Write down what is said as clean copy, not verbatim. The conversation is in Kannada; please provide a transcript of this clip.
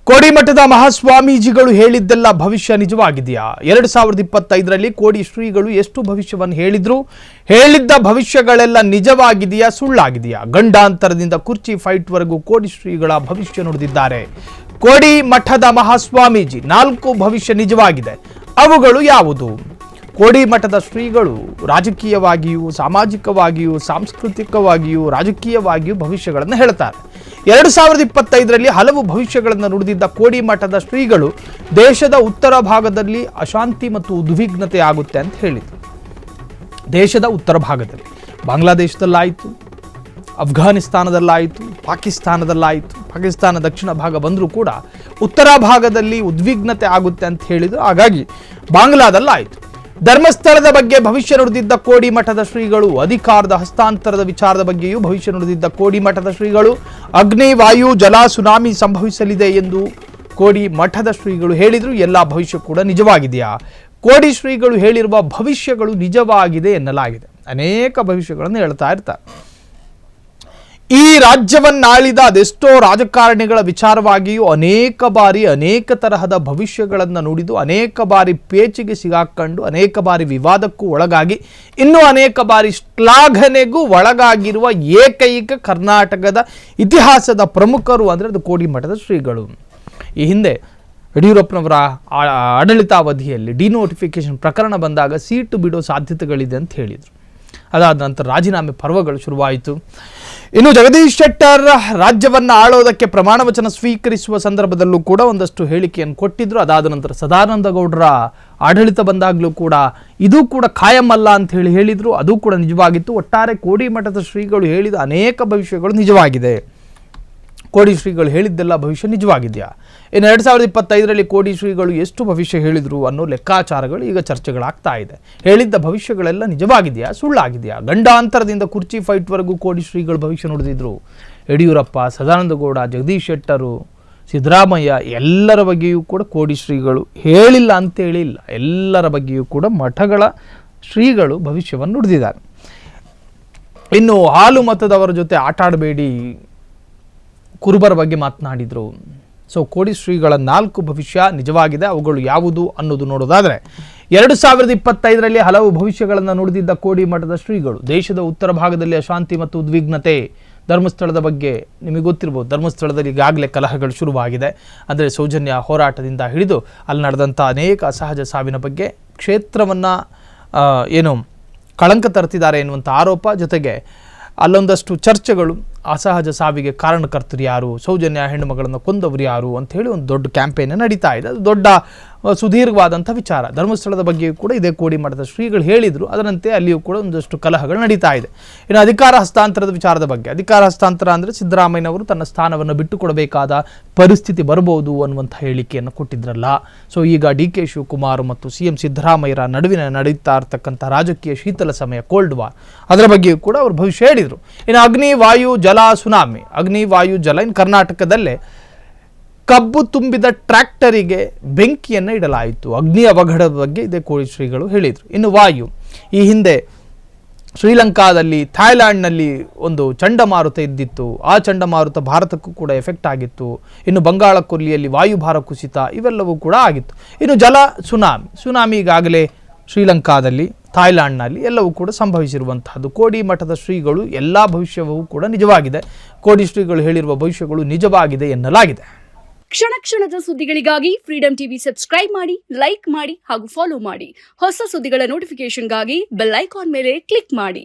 ಕೋಡಿಮಠದ ಮಹಾಸ್ವಾಮೀಜಿಗಳು ಹೇಳಿದ್ದೆಲ್ಲ ಭವಿಷ್ಯ ನಿಜವಾಗಿದೆಯಾ? 2025ರಲ್ಲಿ ಕೋಡಿ ಶ್ರೀಗಳು ಎಷ್ಟು ಭವಿಷ್ಯವನ್ನು ಹೇಳಿದ್ದ ಭವಿಷ್ಯಗಳೆಲ್ಲ ನಿಜವಾಗಿದೆಯಾ, ಸುಳ್ಳಾಗಿದೆಯಾ? ಗಂಡಾಂತರದಿಂದ ಕುರ್ಚಿ ಫೈಟ್ ವರೆಗೂ ಕೋಡಿ ಶ್ರೀಗಳ ಭವಿಷ್ಯ ನುಡಿದಿದ್ದಾರೆ. ಕೋಡಿ ಮಠದ ಮಹಾಸ್ವಾಮೀಜಿ 4 ಭವಿಷ್ಯ ನಿಜವಾಗಿದೆ. ಅವುಗಳು ಯಾವುದು? ಕೋಡಿ ಮಠದ ಶ್ರೀಗಳು ರಾಜಕೀಯವಾಗಿಯೂ, ಸಾಮಾಜಿಕವಾಗಿಯೂ, ಸಾಂಸ್ಕೃತಿಕವಾಗಿಯೂ, ರಾಜಕೀಯವಾಗಿಯೂ ಭವಿಷ್ಯಗಳನ್ನು ಹೇಳ್ತಾರೆ. 2025ರಲ್ಲಿ ಹಲವು ಭವಿಷ್ಯಗಳನ್ನು ನುಡಿದಿದ್ದ ಕೋಡಿ ಮಠದ ಶ್ರೀಗಳು ದೇಶದ ಉತ್ತರ ಭಾಗದಲ್ಲಿ ಅಶಾಂತಿ ಮತ್ತು ಉದ್ವಿಗ್ನತೆ ಆಗುತ್ತೆ ಅಂತ ಹೇಳಿದರು. ದೇಶದ ಉತ್ತರ ಭಾಗದಲ್ಲಿ ಬಾಂಗ್ಲಾದೇಶದಲ್ಲಾಯಿತು, ಅಫ್ಘಾನಿಸ್ತಾನದಲ್ಲಾಯಿತು, ಪಾಕಿಸ್ತಾನದಲ್ಲಾಯಿತು. ಪಾಕಿಸ್ತಾನ ದಕ್ಷಿಣ ಭಾಗ ಬಂದರೂ ಕೂಡ ಉತ್ತರ ಭಾಗದಲ್ಲಿ ಉದ್ವಿಗ್ನತೆ ಆಗುತ್ತೆ ಅಂತ ಹೇಳಿದರು. ಹಾಗಾಗಿ ಬಾಂಗ್ಲಾದಲ್ಲಾಯಿತು. ಧರ್ಮಸ್ಥಳದ ಬಗ್ಗೆ ಭವಿಷ್ಯ ನುಡಿದಿದ್ದ ಕೋಡಿ ಮಠದ ಶ್ರೀಗಳು, ಅಧಿಕಾರದ ಹಸ್ತಾಂತರದ ವಿಚಾರದ ಬಗ್ಗೆಯೂ ಭವಿಷ್ಯ ನುಡಿದಿದ್ದ ಕೋಡಿ ಮಠದ ಶ್ರೀಗಳು, ಅಗ್ನಿ, ವಾಯು, ಜಲ, ಸುನಾಮಿ ಸಂಭವಿಸಲಿದೆ ಎಂದು ಕೋಡಿ ಮಠದ ಶ್ರೀಗಳು ಹೇಳಿದರು. ಎಲ್ಲ ಭವಿಷ್ಯ ಕೂಡ ನಿಜವಾಗಿದೆಯಾ? ಕೋಡಿ ಶ್ರೀಗಳು ಹೇಳಿರುವ ಭವಿಷ್ಯಗಳು ನಿಜವಾಗಿದೆ ಎನ್ನಲಾಗಿದೆ. ಅನೇಕ ಭವಿಷ್ಯಗಳನ್ನು ಹೇಳ್ತಾ ಇರ್ತಾರೆ. ಈ ರಾಜ್ಯವನ್ನಾಳಿದ ಅದೆಷ್ಟೋ ರಾಜಕಾರಣಿಗಳ ವಿಚಾರವಾಗಿಯೂ ಅನೇಕ ಬಾರಿ ಅನೇಕ ತರಹದ ಭವಿಷ್ಯಗಳನ್ನು ನುಡಿದು, ಅನೇಕ ಬಾರಿ ಪೇಚಿಗೆ ಸಿಗಾಕೊಂಡು, ಅನೇಕ ಬಾರಿ ವಿವಾದಕ್ಕೂ ಒಳಗಾಗಿ, ಇನ್ನೂ ಅನೇಕ ಬಾರಿ ಶ್ಲಾಘನೆಗೂ ಒಳಗಾಗಿರುವ ಏಕೈಕ ಕರ್ನಾಟಕದ ಇತಿಹಾಸದ ಪ್ರಮುಖರು ಅಂದರೆ ಅದು ಕೋಡಿ ಮಠದ ಶ್ರೀಗಳು. ಈ ಹಿಂದೆ ಯಡಿಯೂರಪ್ಪನವರ ಆಡಳಿತಾವಧಿಯಲ್ಲಿ ಡಿನೋಟಿಫಿಕೇಶನ್ ಪ್ರಕರಣ ಬಂದಾಗ ಸೀಟು ಬಿಡೋ ಸಾಧ್ಯತೆಗಳಿದೆ ಅಂತ ಹೇಳಿದರು. ಅದಾದ ನಂತರ ರಾಜೀನಾಮೆ ಪರ್ವಗಳು ಶುರುವಾಯಿತು. ಇನ್ನು ಜಗದೀಶ್ ಶೆಟ್ಟರ್ ರಾಜ್ಯವನ್ನು ಆಳೋದಕ್ಕೆ ಪ್ರಮಾಣ ವಚನ ಸ್ವೀಕರಿಸುವ ಸಂದರ್ಭದಲ್ಲೂ ಕೂಡ ಒಂದಷ್ಟು ಹೇಳಿಕೆಯನ್ನು ಕೊಟ್ಟಿದ್ರು. ಅದಾದ ನಂತರ ಸದಾನಂದ ಗೌಡರ ಆಡಳಿತ ಬಂದಾಗಲೂ ಕೂಡ ಇದು ಕೂಡ ಖಾಯಮಲ್ಲ ಅಂತ ಹೇಳಿದ್ರು. ಅದು ಕೂಡ ನಿಜವಾಗಿತ್ತು. ಒಟ್ಟಾರೆ ಕೋಡಿ ಮಠದ ಶ್ರೀಗಳು ಹೇಳಿದ ಅನೇಕ ಭವಿಷ್ಯಗಳು ನಿಜವಾಗಿದೆ. ಕೋಡಿ ಶ್ರೀಗಳು ಹೇಳಿದ್ದೆಲ್ಲ ಭವಿಷ್ಯ ನಿಜವಾಗಿದೆಯಾ? ಇನ್ನು 2025ರಲ್ಲಿ ಕೋಡಿ ಶ್ರೀಗಳು ಎಷ್ಟು ಭವಿಷ್ಯ ಹೇಳಿದರು ಅನ್ನೋ ಲೆಕ್ಕಾಚಾರಗಳು ಈಗ ಚರ್ಚೆಗಳಾಗ್ತಾ ಇದೆ. ಹೇಳಿದ್ದ ಭವಿಷ್ಯಗಳೆಲ್ಲ ನಿಜವಾಗಿದೆಯಾ, ಸುಳ್ಳಾಗಿದೆಯಾ? ಗಂಡಾಂತರದಿಂದ ಕುರ್ಚಿ ಫೈಟ್ವರೆಗೂ ಕೋಡಿ ಶ್ರೀಗಳು ಭವಿಷ್ಯ ನುಡಿದಿದ್ರು. ಯಡಿಯೂರಪ್ಪ, ಸದಾನಂದ ಗೌಡ, ಜಗದೀಶ್ ಶೆಟ್ಟರು, ಸಿದ್ದರಾಮಯ್ಯ ಎಲ್ಲರ ಬಗ್ಗೆಯೂ ಕೂಡ ಕೋಡಿ ಶ್ರೀಗಳು ಹೇಳಿಲ್ಲ ಅಂತೇಳಿ ಇಲ್ಲ. ಎಲ್ಲರ ಬಗ್ಗೆಯೂ ಕೂಡ ಮಠಗಳ ಶ್ರೀಗಳು ಭವಿಷ್ಯವನ್ನು ನುಡಿದಿದ್ದಾರೆ. ಇನ್ನು ಹಾಲು ಮತದವರ ಜೊತೆ ಆಟ ಆಡಬೇಡಿ, ಕುರುಬರ ಬಗ್ಗೆ ಮಾತನಾಡಿದರು. ಸೊ ಕೋಡಿ ಶ್ರೀಗಳ 4 ಭವಿಷ್ಯ ನಿಜವಾಗಿದೆ. ಅವುಗಳು ಯಾವುದು ಅನ್ನೋದು ನೋಡೋದಾದರೆ, 2025ರಲ್ಲಿ ಹಲವು ಭವಿಷ್ಯಗಳನ್ನು ನುಡಿದಿದ್ದ ಕೋಡಿ ಮಠದ ಶ್ರೀಗಳು ದೇಶದ ಉತ್ತರ ಭಾಗದಲ್ಲಿ ಅಶಾಂತಿ ಮತ್ತು ಉದ್ವಿಗ್ನತೆ. ಧರ್ಮಸ್ಥಳದ ಬಗ್ಗೆ ನಿಮಗೆ ಗೊತ್ತಿರ್ಬೋದು. ಧರ್ಮಸ್ಥಳದಲ್ಲಿ ಈಗಾಗಲೇ ಕಲಹಗಳು ಶುರುವಾಗಿದೆ. ಅಂದರೆ ಸೌಜನ್ಯ ಹೋರಾಟದಿಂದ ಹಿಡಿದು ಅಲ್ಲಿ ನಡೆದಂಥ ಅನೇಕ ಅಸಹಜ ಸಾವಿನ ಬಗ್ಗೆ, ಕ್ಷೇತ್ರವನ್ನು ಏನು ಕಳಂಕ ತರ್ತಿದ್ದಾರೆ ಎನ್ನುವಂಥ ಆರೋಪ, ಜೊತೆಗೆ ಅಲ್ಲೊಂದಷ್ಟು ಚರ್ಚೆಗಳು, ಅಸಹಜ ಸಾವಿಗೆ ಕಾರಣಕರ್ತರು ಯಾರು, ಸೌಜನ್ಯ ಹೆಣ್ಣುಮಗಳನ್ನು ಕೊಂದವರು ಯಾರು ಅಂಥೇಳಿ ಒಂದು ದೊಡ್ಡ ಕ್ಯಾಂಪೇನ್ ನಡೀತಾ ಇದೆ. ಅದು ದೊಡ್ಡ ಸುದೀರ್ಘವಾದಂಥ ವಿಚಾರ. ಧರ್ಮಸ್ಥಳದ ಬಗ್ಗೆಯೂ ಕೂಡ ಇದೇ ಕೋಡಿ ಮಠದ ಶ್ರೀಗಳು ಹೇಳಿದರು. ಅದರಂತೆ ಅಲ್ಲಿಯೂ ಕೂಡ ಒಂದಷ್ಟು ಕಲಹಗಳು ನಡೀತಾ ಇದೆ. ಇನ್ನು ಅಧಿಕಾರ ಹಸ್ತಾಂತರದ ವಿಚಾರದ ಬಗ್ಗೆ, ಅಧಿಕಾರ ಹಸ್ತಾಂತರ ಅಂದರೆ ಸಿದ್ದರಾಮಯ್ಯನವರು ತನ್ನ ಸ್ಥಾನವನ್ನು ಬಿಟ್ಟುಕೊಡಬೇಕಾದ ಪರಿಸ್ಥಿತಿ ಬರಬಹುದು ಅನ್ನುವಂಥ ಹೇಳಿಕೆಯನ್ನು ಕೊಟ್ಟಿದ್ರಲ್ಲ. ಸೊ ಈಗ DK ಶಿವಕುಮಾರ್ ಮತ್ತು CM ಸಿದ್ದರಾಮಯ್ಯರ ನಡುವಿನ ನಡೀತಾ ಇರ್ತಕ್ಕಂಥ ರಾಜಕೀಯ ಶೀತಲ ಸಮಯ, ಕೋಲ್ಡ್ ವಾರ್, ಅದರ ಬಗ್ಗೆಯೂ ಕೂಡ ಅವರು ಭವಿಷ್ಯ ಹೇಳಿದರು. ಇನ್ನು ಅಗ್ನಿ, ವಾಯು, ಜಲ, ಸುನಾಮಿ. ಅಗ್ನಿ, ವಾಯು, ಜಲ. ಇನ್ನು ಕರ್ನಾಟಕದಲ್ಲೇ ಕಬ್ಬು ತುಂಬಿದ ಟ್ರ್ಯಾಕ್ಟರಿಗೆ ಬೆಂಕಿಯನ್ನು ಇಡಲಾಯಿತು. ಅಗ್ನಿ ಅವಘಡದ ಬಗ್ಗೆ ಇದೇ ಕೋಡಿ ಶ್ರೀಗಳು ಹೇಳಿದರು. ಇನ್ನು ವಾಯು, ಈ ಹಿಂದೆ ಶ್ರೀಲಂಕಾದಲ್ಲಿ, ಥಾಯ್ಲ್ಯಾಂಡ್ನಲ್ಲಿ ಒಂದು ಚಂಡಮಾರುತ ಇದ್ದಿತ್ತು. ಆ ಚಂಡಮಾರುತ ಭಾರತಕ್ಕೂ ಕೂಡ ಎಫೆಕ್ಟ್ ಆಗಿತ್ತು. ಇನ್ನು ಬಂಗಾಳ ಕೊಲ್ಲಿಯಲ್ಲಿ ವಾಯುಭಾರ ಕುಸಿತ, ಇವೆಲ್ಲವೂ ಕೂಡ ಆಗಿತ್ತು. ಇನ್ನು ಜಲ, ಸುನಾಮಿ ಈಗಾಗಲೇ ಶ್ರೀಲಂಕಾದಲ್ಲಿ, ಥಾಯ್ಲ್ಯಾಂಡ್ನಲ್ಲಿ ಎಲ್ಲವೂ ಕೂಡ ಸಂಭವಿಸಿರುವಂತಹದ್ದು. ಕೋಡಿ ಮಠದ ಶ್ರೀಗಳು ಎಲ್ಲ ಭವಿಷ್ಯವೂ ಕೂಡ ನಿಜವಾಗಿದೆ. ಕೋಡಿ ಶ್ರೀಗಳು ಹೇಳಿರುವ ಭವಿಷ್ಯಗಳು ನಿಜವಾಗಿದೆ ಎನ್ನಲಾಗಿದೆ. ಕ್ಷಣ ಕ್ಷಣದ ಸುದ್ದಿಗಳಿಗಾಗಿ ಫ್ರೀಡಂ ಟಿವಿ ಸಬ್ಸ್ಕ್ರೈಬ್ ಮಾಡಿ, ಲೈಕ್ ಮಾಡಿ ಹಾಗೂ ಫಾಲೋ ಮಾಡಿ. ಹೊಸ ಸುದ್ದಿಗಳ ನೋಟಿಫಿಕೇಶನ್ಗಾಗಿ ಬೆಲ್ ಐಕಾನ್ ಮೇಲೆ ಕ್ಲಿಕ್ ಮಾಡಿ.